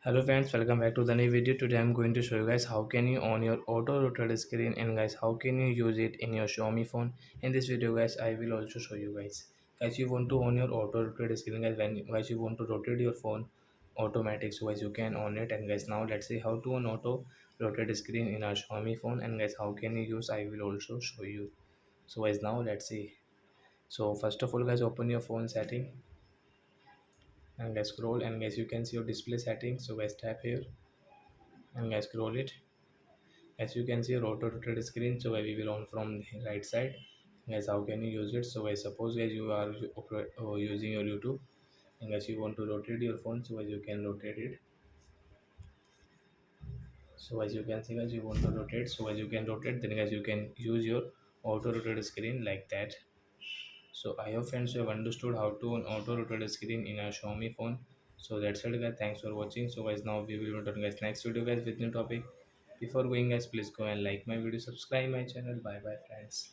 Hello friends, welcome back to the new video. Today I'm going to show you guys how can you on your auto rotate screen, and guys how can you use it in your Xiaomi phone. In this video guys I will also show you guys you want to on your auto rotate screen, guys when guys you want to rotate your phone automatic, so guys you can on it. And guys now let's see how to on auto rotate screen in our Xiaomi phone, and guys how can you use, I will also show you. So guys now let's see. So first of all guys, open your phone setting and guys scroll, and guys you can see your display settings. So guys tap here and guys scroll it. As you can see, auto rotate screen, so we will on from the right side. Guys how can you use it? So guys suppose guys you are using your YouTube, and guys you want to rotate your phone, so guys you can rotate it. So as you can see guys, you want to rotate, so as you can rotate, then guys you can use your auto rotate screen like that. So I hope friends you have understood how to on auto rotate screen in a Xiaomi phone. So that's it guys, thanks for watching. So guys now we will return guys next video guys with new topic. Before going guys, please go and like my video, subscribe my channel. Bye bye friends.